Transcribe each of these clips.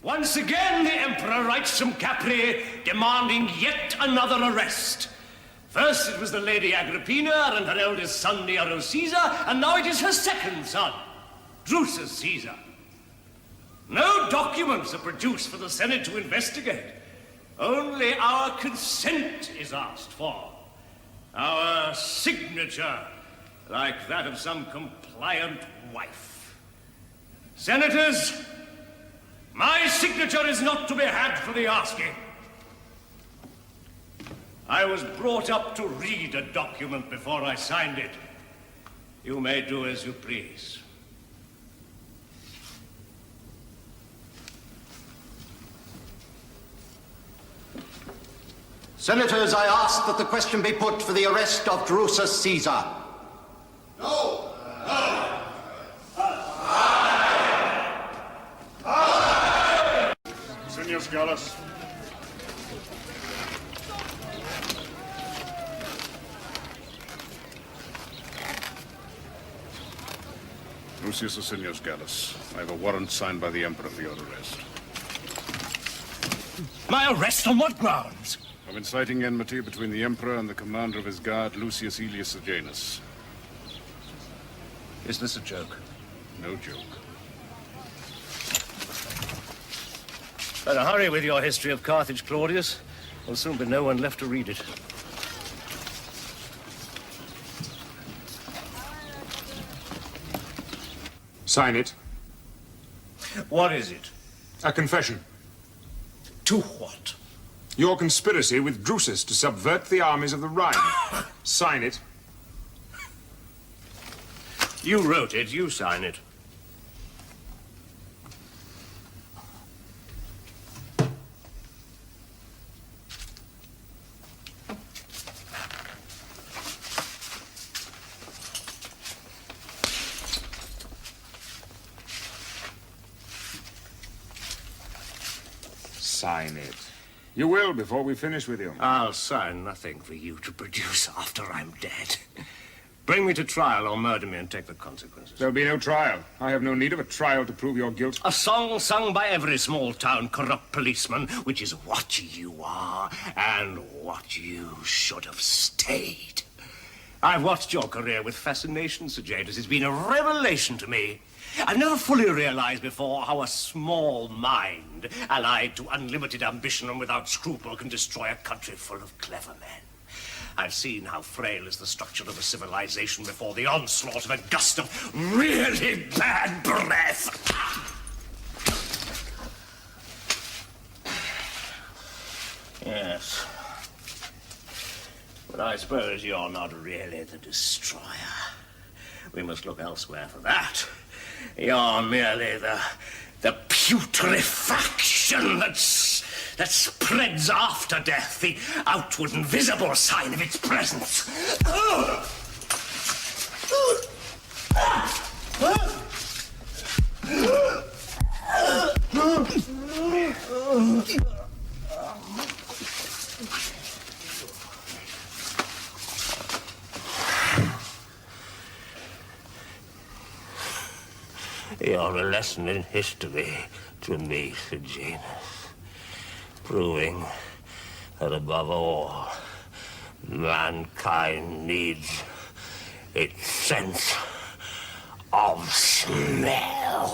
Once again, the Emperor writes from Capri, demanding yet another arrest. First it was the Lady Agrippina and her eldest son, Nero Caesar, and now it is her second son, Drusus Caesar. No documents are produced for the Senate to investigate. Only our consent is asked for. Our signature, like that of some compliant wife. Senators, my signature is not to be had for the asking. I was brought up to read a document before I signed it. You may do as you please. Senators, I ask that the question be put for the arrest of Drusus Caesar. No! No! Seniors Gallus. Lucius Asinius Gallus. I have a warrant signed by the Emperor for your arrest. My arrest on what grounds? Of inciting enmity between the Emperor and the commander of his guard, Lucius Aelius Sejanus. Is this a joke? No joke. Better hurry with your history of Carthage, Claudius. There'll soon be no one left to read it. Sign it. What is it? A confession. To what? Your conspiracy with Drusus to subvert the armies of the Rhine. Sign it. You wrote it, you sign it. Sign it. You will before we finish with you. I'll sign nothing for you to produce after I'm dead. Bring me to trial or murder me and take the consequences. There'll be no trial. I have no need of a trial to prove your guilt. A song sung by every small-town corrupt policeman, which is what you are and what you should have stayed. I've watched your career with fascination, Sir Janus. It's been a revelation to me. I've never fully realized before how a small mind, allied to unlimited ambition and without scruple, can destroy a country full of clever men. I've seen how frail is the structure of a civilization before the onslaught of a gust of really bad breath. Yes. But I suppose you're not really the destroyer. We must look elsewhere for that. You're merely the putrefaction that spreads after death, the outward and visible sign of its presence. You're a lesson in history to me, Sir Janus, proving that above all, mankind needs its sense of smell.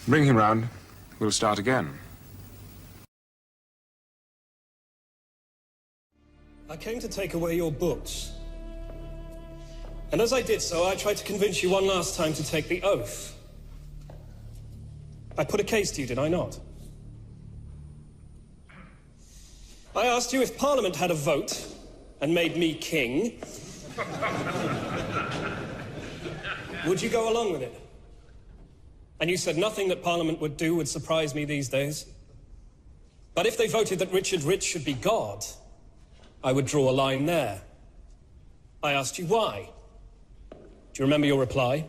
Bring him round. We'll start again. I came to take away your books. And as I did so, I tried to convince you one last time to take the oath. I put a case to you, did I not? I asked you if Parliament had a vote and made me king, would you go along with it? And you said nothing that Parliament would do would surprise me these days. But if they voted that Richard Rich should be God, I would draw a line there. I asked you why. Do you remember your reply?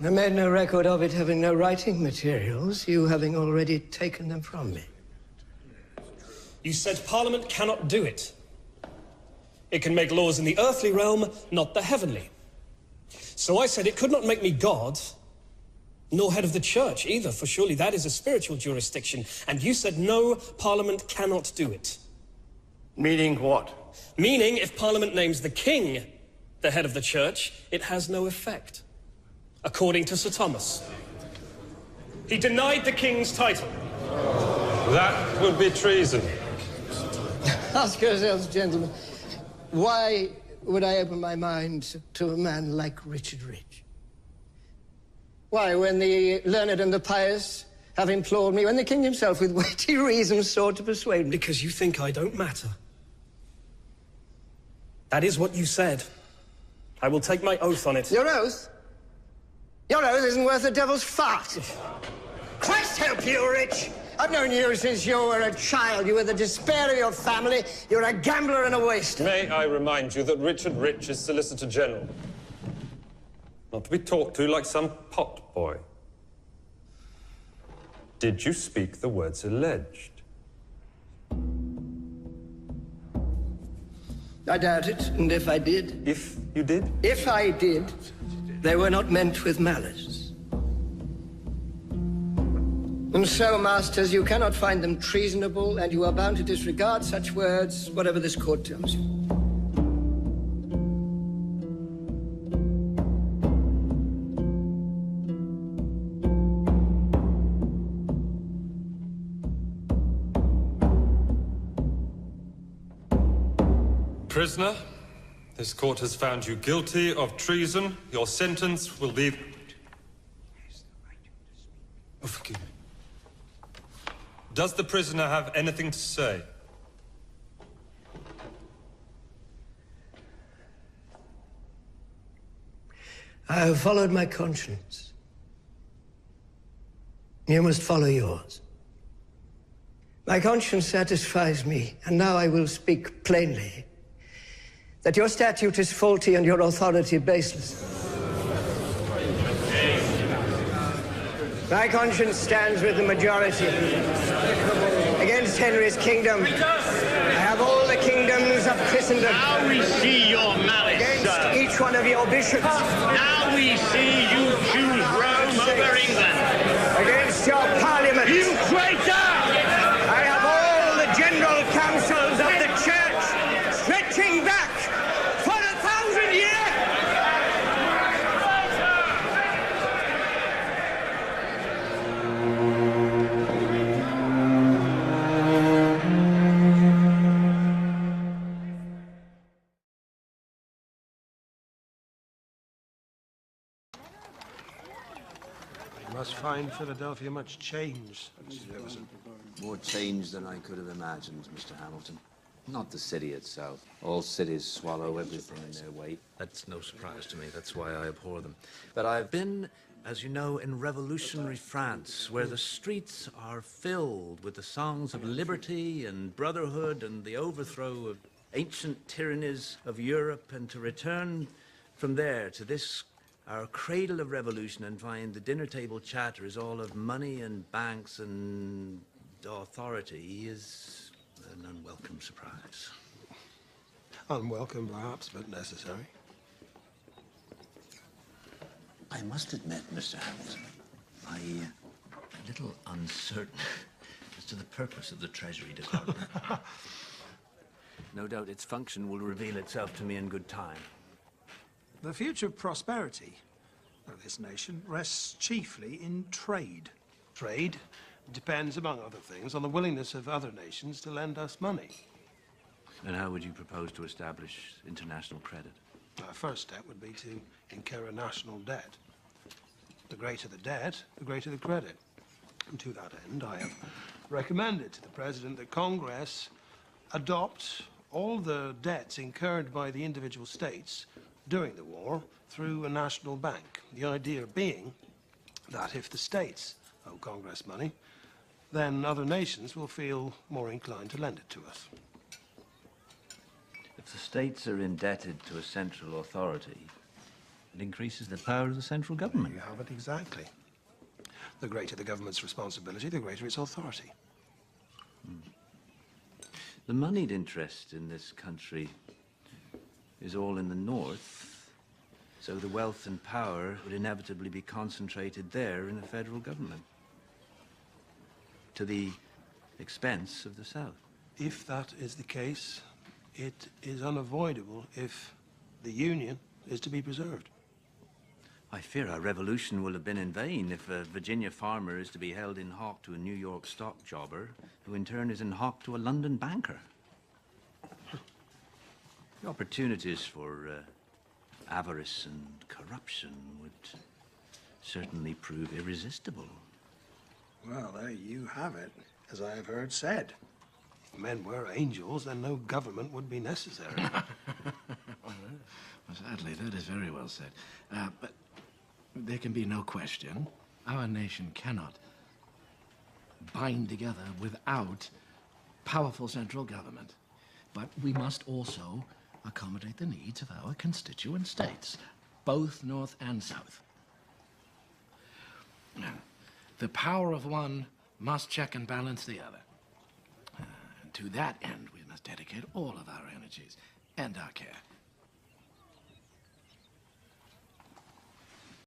I made no record of it having no writing materials, you having already taken them from me. You said Parliament cannot do it. It can make laws in the earthly realm, not the heavenly. So I said it could not make me God, nor head of the church either, for surely that is a spiritual jurisdiction. And you said no, Parliament cannot do it. Meaning what? Meaning, if Parliament names the king the head of the church, it has no effect, according to Sir Thomas. He denied the king's title. That would be treason. Ask yourselves, gentlemen, why would I open my mind to a man like Richard Rich? Why, when the learned and the pious have implored me, when the king himself with weighty reasons sought to persuade me? Because you think I don't matter. That is what you said. I will take my oath on it. Your oath? Your oath isn't worth the devil's fart. Christ help you, Rich! I've known you since you were a child. You were the despair of your family. You're a gambler and a waster. May I remind you that Richard Rich is Solicitor General. Not to be talked to like some pot boy. Did you speak the words alleged? I doubt it, and if I did... If you did? If I did, they were not meant with malice. And so, masters, you cannot find them treasonable, and you are bound to disregard such words, whatever this court tells you. Prisoner, this court has found you guilty of treason. Your sentence will be... Oh, forgive me. Does the prisoner have anything to say? I have followed my conscience. You must follow yours. My conscience satisfies me, and now I will speak plainly. That your statute is faulty and your authority baseless. My conscience stands with the majority. Against Henry's kingdom, I have all the kingdoms of Christendom. Now we see your malice, Against sir. each one of your bishops. Now we see you choose Rome over England. Against your parliament. You traitor! I have all the general councils of the church stretching back for 1,000 years. You must find Philadelphia much changed, Mr. Jefferson. More change than I could have imagined, Mr. Hamilton. Not the city itself. All cities swallow everything in their weight. That's no surprise to me. That's why I abhor them. But I've been, as you know, in revolutionary France, where the streets are filled with the songs of liberty and brotherhood and the overthrow of ancient tyrannies of Europe, and to return from there to this, our cradle of revolution, and find the dinner table chatter is all of money and banks and authority is an unwelcome surprise. Unwelcome, perhaps, but necessary. I must admit, Mr. Hamilton, I'm a little uncertain as to the purpose of the Treasury Department. No doubt its function will reveal itself to me in good time. The future prosperity of this nation rests chiefly in trade. Trade depends, among other things, on the willingness of other nations to lend us money. And how would you propose to establish international credit? Our first step would be to incur a national debt. The greater the debt, the greater the credit. And to that end, I have recommended to the President that Congress adopt all the debts incurred by the individual states during the war through a national bank. The idea being that if the states owe Congress money, then other nations will feel more inclined to lend it to us. If the states are indebted to a central authority, it increases the power of the central government. You have it exactly. The greater the government's responsibility, the greater its authority. The moneyed interest in this country is all in the north, so the wealth and power would inevitably be concentrated there in the federal government, to the expense of the south. If that is the case, it is unavoidable if the Union is to be preserved. I fear our revolution will have been in vain if a Virginia farmer is to be held in hock to a New York stock jobber, who in turn is in hock to a London banker. The opportunities for avarice and corruption would certainly prove irresistible. Well, there you have it, as I have heard said. If men were angels, then no government would be necessary. Well, sadly, that is very well said. But there can be no question. Our nation cannot bind together without powerful central government. But we must also accommodate the needs of our constituent states, both North and South. The power of one must check and balance the other. And to that end, we must dedicate all of our energies and our care.